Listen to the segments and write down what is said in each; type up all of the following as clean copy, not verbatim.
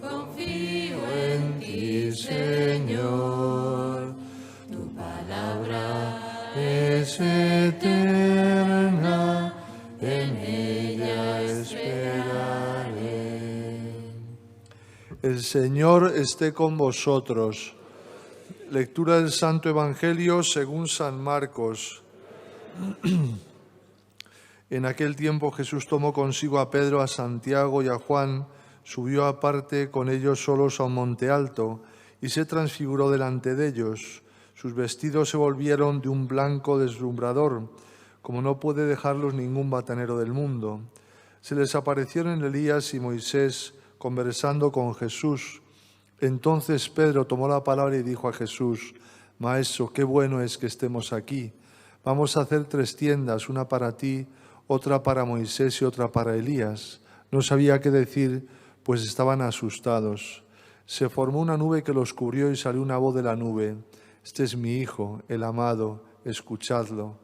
Confío en ti, Señor. Tu palabra es eterna, en ella esperaré. El Señor esté con vosotros. Lectura del Santo Evangelio según San Marcos. En aquel tiempo Jesús tomó consigo a Pedro, a Santiago y a Juan, subió aparte con ellos solos a un monte alto y se transfiguró delante de ellos. Sus vestidos se volvieron de un blanco deslumbrador, como no puede dejarlos ningún batanero del mundo. Se les aparecieron Elías y Moisés conversando con Jesús. Entonces Pedro tomó la palabra y dijo a Jesús: Maestro, qué bueno es que estemos aquí. Vamos a hacer 3 tiendas, una para ti, otra para Moisés y otra para Elías. No sabía qué decir, pues estaban asustados. Se formó una nube que los cubrió y salió una voz de la nube: Este es mi Hijo, el amado, escuchadlo.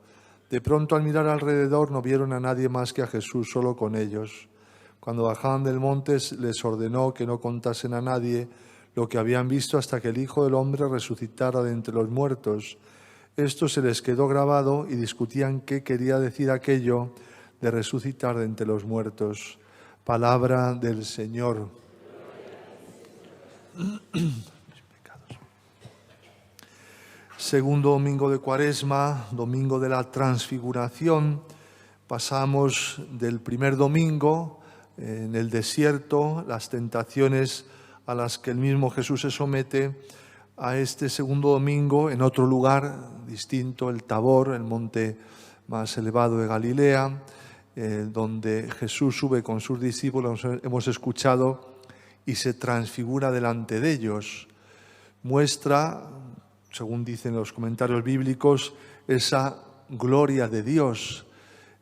De pronto, al mirar alrededor, no vieron a nadie más que a Jesús, solo con ellos. Cuando bajaban del monte, les ordenó que no contasen a nadie lo que habían visto hasta que el Hijo del Hombre resucitara de entre los muertos. Esto se les quedó grabado y discutían qué quería decir aquello de resucitar de entre los muertos. Palabra del Señor. Segundo domingo de Cuaresma, domingo de la Transfiguración. Pasamos del primer domingo en el desierto, las tentaciones a las que el mismo Jesús se somete, a este segundo domingo en otro lugar distinto, el Tabor, el monte más elevado de Galilea, donde Jesús sube con sus discípulos, hemos escuchado, y se transfigura delante de ellos. Muestra, según dicen los comentarios bíblicos, esa gloria de Dios,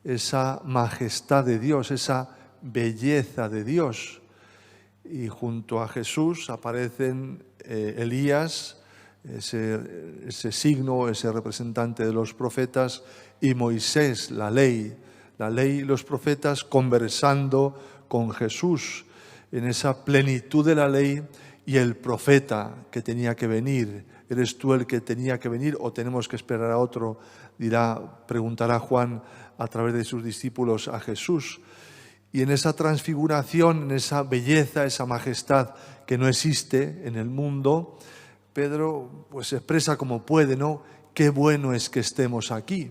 esa majestad de Dios, esa belleza de Dios. Y junto a Jesús aparecen Elías, ese signo, ese representante de los profetas, y Moisés, la ley y los profetas conversando con Jesús en esa plenitud de la ley y el profeta que tenía que venir. ¿Eres tú el que tenía que venir o tenemos que esperar a otro? Preguntará Juan a través de sus discípulos a Jesús. Y en esa transfiguración, en esa belleza, esa majestad que no existe en el mundo, Pedro pues expresa como puede, ¿no? Qué bueno es que estemos aquí.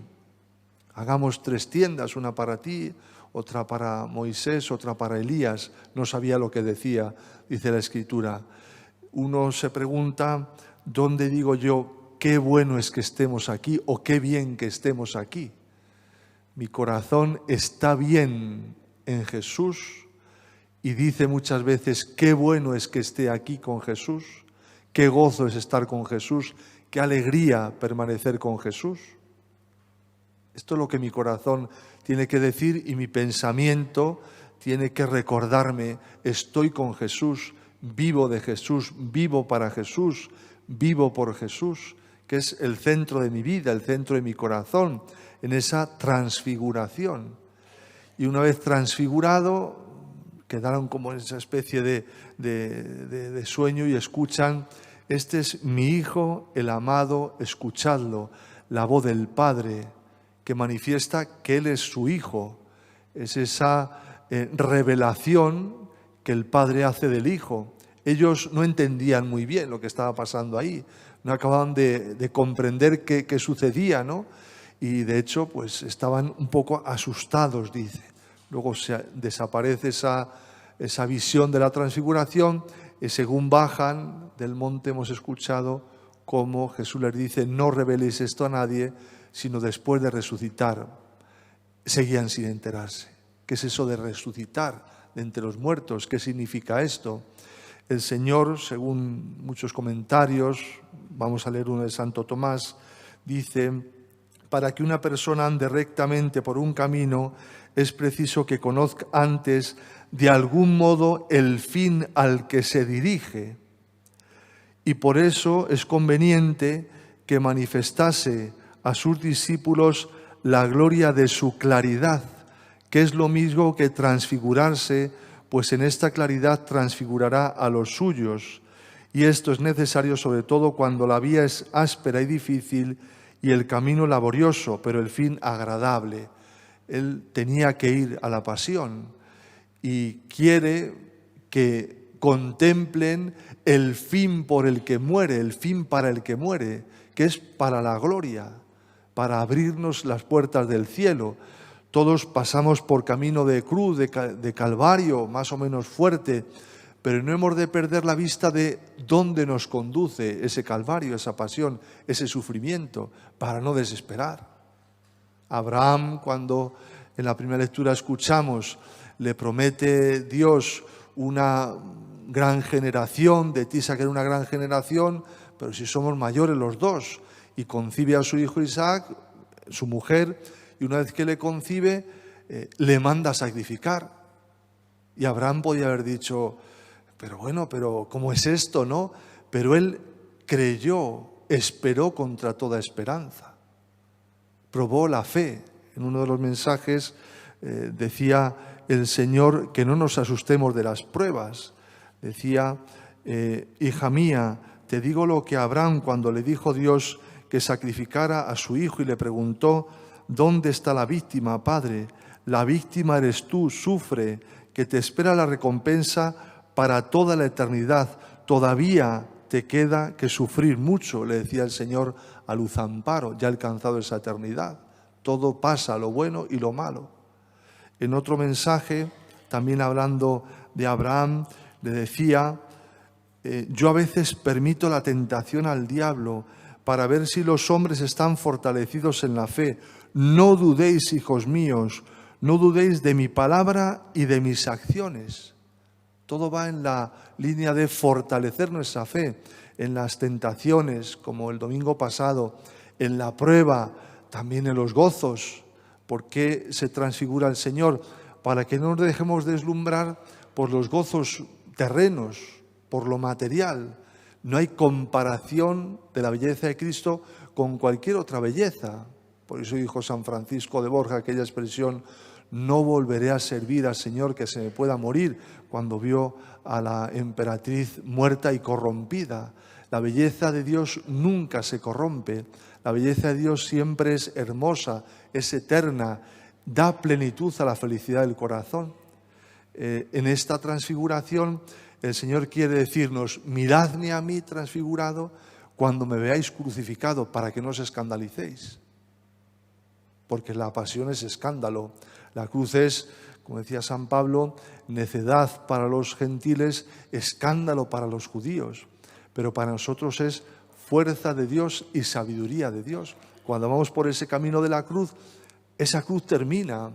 Hagamos 3 tiendas, una para ti, otra para Moisés, otra para Elías. No sabía lo que decía, dice la Escritura. Uno se pregunta, ¿dónde digo yo qué bueno es que estemos aquí o qué bien que estemos aquí? Mi corazón está bien en Jesús y dice muchas veces qué bueno es que esté aquí con Jesús, qué gozo es estar con Jesús, qué alegría permanecer con Jesús. Esto es lo que mi corazón tiene que decir y mi pensamiento tiene que recordarme: estoy con Jesús, vivo de Jesús, vivo para Jesús, vivo por Jesús, que es el centro de mi vida, el centro de mi corazón, en esa transfiguración. Y una vez transfigurado, quedaron como en esa especie de sueño y escuchan: este es mi Hijo, el amado, escuchadlo. La voz del Padre que manifiesta que Él es su Hijo. Es esa revelación que el Padre hace del Hijo. Ellos no entendían muy bien lo que estaba pasando ahí, no acababan de comprender qué sucedía, ¿no? Y de hecho, pues estaban un poco asustados, dice. Luego desaparece esa visión de la transfiguración y según bajan del monte hemos escuchado cómo Jesús les dice: no reveléis esto a nadie, sino después de resucitar. Seguían sin enterarse. ¿Qué es eso de resucitar de entre los muertos? ¿Qué significa esto? El Señor, según muchos comentarios, vamos a leer uno de Santo Tomás, dice: para que una persona ande rectamente por un camino, es preciso que conozca antes de algún modo el fin al que se dirige. Y por eso es conveniente que manifestase a sus discípulos la gloria de su claridad, que es lo mismo que transfigurarse pues en esta claridad transfigurará a los suyos. Y esto es necesario sobre todo cuando la vía es áspera y difícil y el camino laborioso, pero el fin agradable. Él tenía que ir a la pasión y quiere que contemplen el fin por el que muere, el fin para el que muere, que es para la gloria, para abrirnos las puertas del cielo. Todos pasamos por camino de cruz, de calvario, más o menos fuerte, pero no hemos de perder la vista de dónde nos conduce ese calvario, esa pasión, ese sufrimiento, para no desesperar. Abraham, cuando en la primera lectura escuchamos, le promete Dios una gran generación, de ti sacaré una gran generación, pero si somos mayores los dos, y concibe a su hijo Isaac, su mujer, y una vez que le concibe, le manda a sacrificar. Y Abraham podía haber dicho, pero bueno, pero ¿cómo es esto, no? Pero él creyó, esperó contra toda esperanza. Probó la fe. En uno de los mensajes decía el Señor que no nos asustemos de las pruebas. Decía, hija mía, te digo lo que Abraham, cuando le dijo Dios que sacrificara a su hijo y le preguntó, ¿dónde está la víctima, padre? La víctima eres tú, sufre, que te espera la recompensa para toda la eternidad. Todavía te queda que sufrir mucho, le decía el Señor a Luz Amparo, ya ha alcanzado esa eternidad. Todo pasa, lo bueno y lo malo. En otro mensaje, también hablando de Abraham, le decía, yo a veces permito la tentación al diablo para ver si los hombres están fortalecidos en la fe. No dudéis, hijos míos, no dudéis de mi palabra y de mis acciones. Todo va en la línea de fortalecer nuestra fe, en las tentaciones, como el domingo pasado, en la prueba, también en los gozos. ¿Por qué se transfigura el Señor? Para que no nos dejemos deslumbrar por los gozos terrenos, por lo material. No hay comparación de la belleza de Cristo con cualquier otra belleza. Por eso dijo San Francisco de Borja aquella expresión, no volveré a servir al Señor que se me pueda morir, cuando vio a la emperatriz muerta y corrompida. La belleza de Dios nunca se corrompe, la belleza de Dios siempre es hermosa, es eterna, da plenitud a la felicidad del corazón. En esta transfiguración el Señor quiere decirnos, miradme a mí transfigurado cuando me veáis crucificado, para que no os escandalicéis. Porque la pasión es escándalo. La cruz es, como decía San Pablo, necedad para los gentiles, escándalo para los judíos. Pero para nosotros es fuerza de Dios y sabiduría de Dios. Cuando vamos por ese camino de la cruz, esa cruz termina.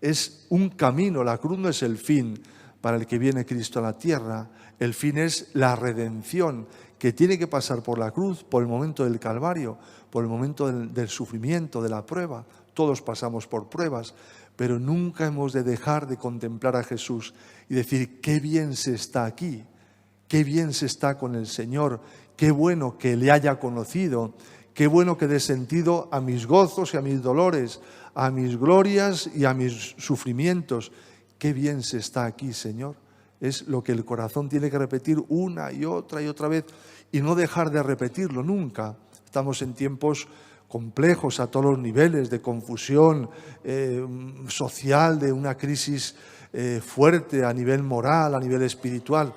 Es un camino, la cruz no es el fin para el que viene Cristo a la tierra. El fin es la redención, que tiene que pasar por la cruz, por el momento del Calvario, por el momento del sufrimiento, de la prueba. Todos pasamos por pruebas, pero nunca hemos de dejar de contemplar a Jesús y decir, qué bien se está aquí, qué bien se está con el Señor, qué bueno que le haya conocido, qué bueno que dé sentido a mis gozos y a mis dolores, a mis glorias y a mis sufrimientos. Qué bien se está aquí, Señor. Es lo que el corazón tiene que repetir una y otra vez y no dejar de repetirlo nunca. Estamos en tiempos complejos a todos los niveles, de confusión social, de una crisis fuerte a nivel moral, a nivel espiritual.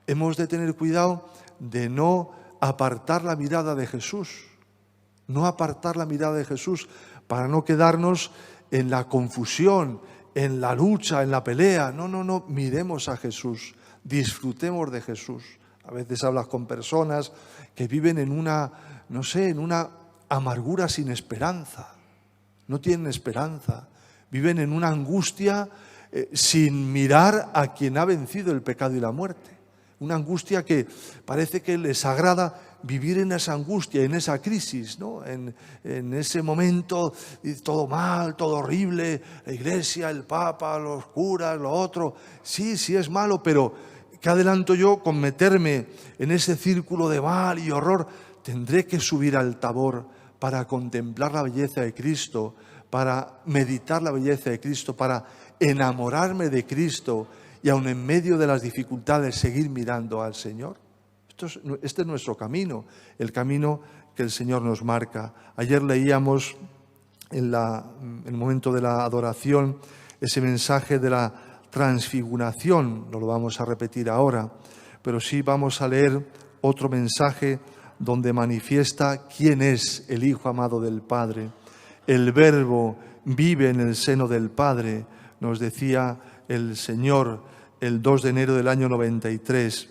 Hemos de tener cuidado de no apartar la mirada de Jesús, no apartar la mirada de Jesús para no quedarnos en la confusión, en la lucha, en la pelea. No, miremos a Jesús, disfrutemos de Jesús. A veces hablas con personas que viven en una amargura sin esperanza, no tienen esperanza, viven en una angustia sin mirar a quien ha vencido el pecado y la muerte. Una angustia que parece que les agrada vivir en esa angustia, en esa crisis, ¿no? En ese momento, todo mal, todo horrible, la Iglesia, el Papa, los curas, lo otro. Sí, es malo, pero ¿qué adelanto yo con meterme en ese círculo de mal y horror? Tendré que subir al Tabor para contemplar la belleza de Cristo, para meditar la belleza de Cristo, para enamorarme de Cristo y aun en medio de las dificultades seguir mirando al Señor. Este es nuestro camino, el camino que el Señor nos marca. Ayer leíamos en el momento de la adoración ese mensaje de la transfiguración, no lo vamos a repetir ahora, pero sí vamos a leer otro mensaje donde manifiesta quién es el Hijo amado del Padre. El Verbo vive en el seno del Padre, nos decía el Señor el 2 de enero del año 93.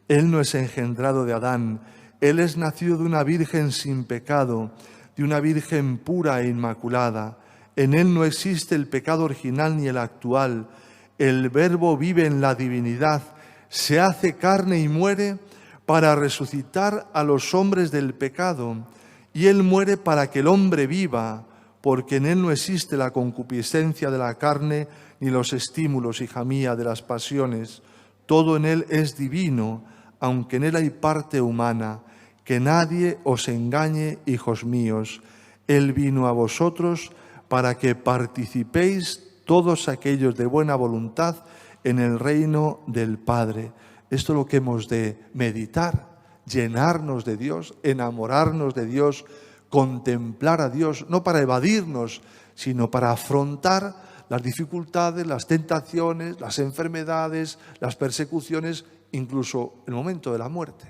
Él no es engendrado de Adán, Él es nacido de una virgen sin pecado, de una virgen pura e inmaculada. En Él no existe el pecado original ni el actual. El Verbo vive en la divinidad, se hace carne y muere para resucitar a los hombres del pecado. Y Él muere para que el hombre viva, porque en Él no existe la concupiscencia de la carne ni los estímulos, hija mía, de las pasiones. Todo en Él es divino, aunque en Él hay parte humana. Que nadie os engañe, hijos míos. Él vino a vosotros para que participéis todos aquellos de buena voluntad en el reino del Padre. Esto es lo que hemos de meditar, llenarnos de Dios, enamorarnos de Dios, contemplar a Dios, no para evadirnos, sino para afrontar las dificultades, las tentaciones, las enfermedades, las persecuciones, incluso el momento de la muerte.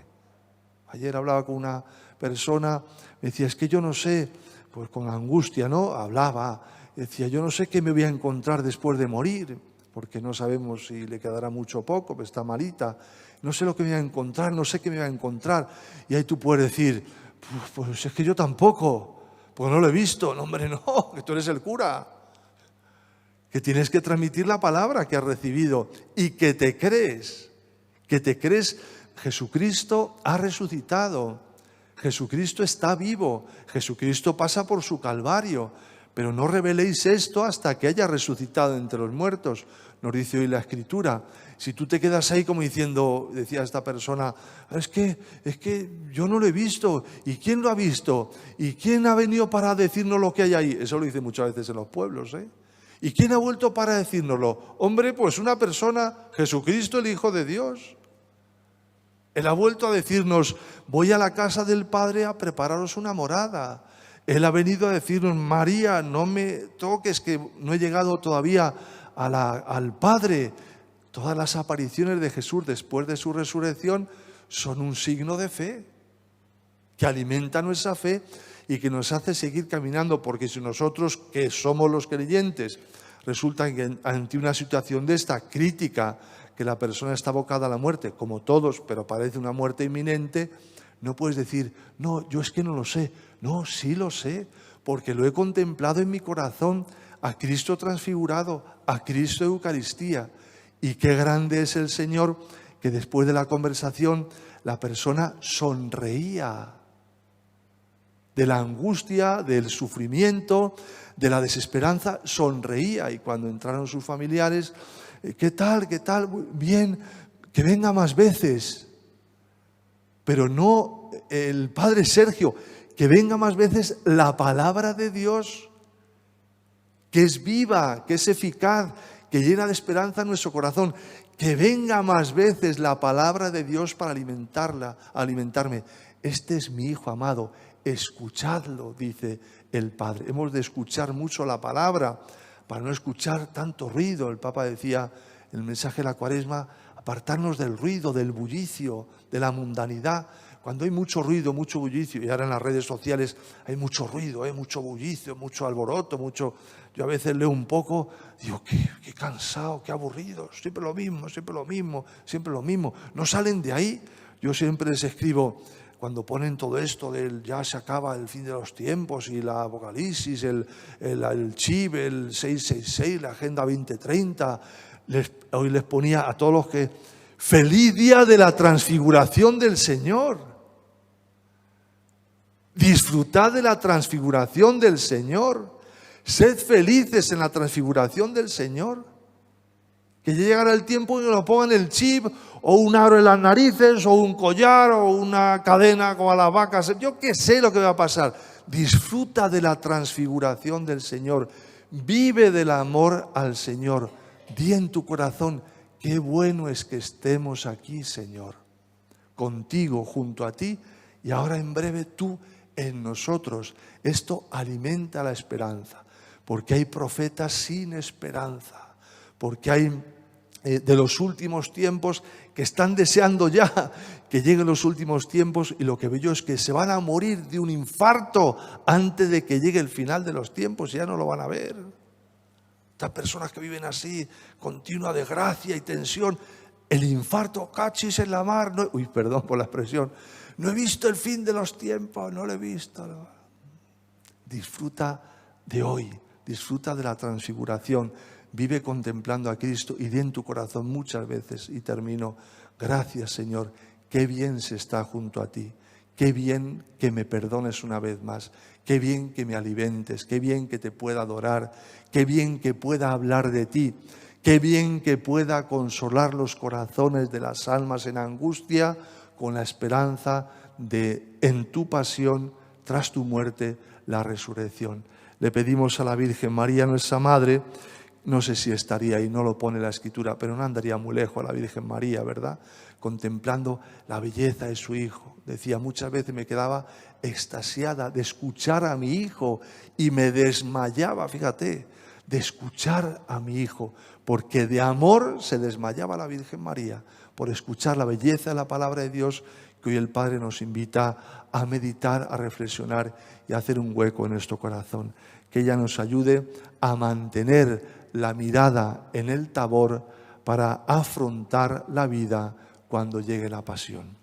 Ayer hablaba con una persona, me decía, es que yo no sé, pues con angustia, ¿no? Hablaba, decía, yo no sé qué me voy a encontrar después de morir, porque no sabemos si le quedará mucho o poco, pues está malita. No sé lo que me voy a encontrar, no sé qué me voy a encontrar. Y ahí tú puedes decir, pues es que yo tampoco, porque no lo he visto. No, hombre, no, que tú eres el cura. Que tienes que transmitir la palabra que has recibido y que te crees. Jesucristo ha resucitado, Jesucristo está vivo, Jesucristo pasa por su calvario, pero no reveléis esto hasta que haya resucitado entre los muertos, nos dice hoy la Escritura. Si tú te quedas ahí como diciendo, decía esta persona, es que yo no lo he visto, ¿y quién lo ha visto? ¿Y quién ha venido para decirnos lo que hay ahí? Eso lo dice muchas veces en los pueblos, ¿eh? ¿Y quién ha vuelto para decírnoslo? Hombre, pues una persona, Jesucristo, el Hijo de Dios. Él ha vuelto a decirnos, voy a la casa del Padre a prepararos una morada. Él ha venido a decirnos, María, no me toques, que no he llegado todavía al Padre. Todas las apariciones de Jesús después de su resurrección son un signo de fe, que alimenta nuestra fe y que nos hace seguir caminando, porque si nosotros, que somos los creyentes, resulta que ante una situación de esta crítica, que la persona está abocada a la muerte, como todos, pero parece una muerte inminente, no puedes decir, no, yo es que no lo sé. No, sí lo sé, porque lo he contemplado en mi corazón, a Cristo transfigurado, a Cristo Eucaristía. Y qué grande es el Señor, que después de la conversación la persona sonreía de la angustia, del sufrimiento, de la desesperanza, sonreía. Y cuando entraron sus familiares, ¿qué tal? Bien, que venga más veces. Pero no el Padre Sergio, que venga más veces la palabra de Dios, que es viva, que es eficaz, que llena de esperanza nuestro corazón. Que venga más veces la palabra de Dios para alimentarme. Este es mi Hijo amado, escuchadlo, dice el Padre. Hemos de escuchar mucho la palabra para no escuchar tanto ruido. El Papa decía en el mensaje de la Cuaresma, apartarnos del ruido, del bullicio, de la mundanidad. Cuando hay mucho ruido, mucho bullicio, y ahora en las redes sociales hay mucho ruido, mucho bullicio, mucho alboroto, Yo a veces leo un poco, digo, qué cansado, qué aburrido, siempre lo mismo. No salen de ahí. Yo siempre les escribo, cuando ponen todo esto del ya se acaba el fin de los tiempos y la Apocalipsis, el chip, el 666, la Agenda 2030, hoy les ponía a todos los que, feliz día de la transfiguración del Señor. Disfrutad de la transfiguración del Señor. Sed felices en la transfiguración del Señor. Que ya llegará el tiempo que nos pongan el chip o un aro en las narices o un collar o una cadena como a las vacas. Yo qué sé lo que va a pasar. Disfruta de la transfiguración del Señor. Vive del amor al Señor. Di en tu corazón, qué bueno es que estemos aquí, Señor, contigo, junto a ti, y ahora en breve tú en nosotros. Esto alimenta la esperanza, porque hay profetas sin esperanza, porque hay de los últimos tiempos que están deseando ya que lleguen los últimos tiempos, y lo que veo yo es que se van a morir de un infarto antes de que llegue el final de los tiempos, y ya no lo van a ver. Estas personas que viven así, continua de gracia y tensión, el infarto, cachis en la mar, no, uy, perdón por la expresión, no he visto el fin de los tiempos, no lo he visto. No. Disfruta de hoy, disfruta de la transfiguración, vive contemplando a Cristo y di en tu corazón muchas veces, y termino, gracias Señor, qué bien se está junto a ti, qué bien que me perdones una vez más, qué bien que me alimentes, qué bien que te pueda adorar, qué bien que pueda hablar de ti, qué bien que pueda consolar los corazones de las almas en angustia con la esperanza de en tu pasión, tras tu muerte, la resurrección. Le pedimos a la Virgen María, nuestra Madre, no sé si estaría ahí, no lo pone la Escritura, pero no andaría muy lejos a la Virgen María, ¿verdad? Contemplando la belleza de su Hijo. Decía, muchas veces me quedaba extasiada de escuchar a mi Hijo y me desmayaba, fíjate, de escuchar a mi Hijo, porque de amor se desmayaba la Virgen María por escuchar la belleza de la palabra de Dios, que hoy el Padre nos invita a meditar, a reflexionar y a hacer un hueco en nuestro corazón. Que ella nos ayude a mantener la mirada en el Tabor para afrontar la vida cuando llegue la pasión.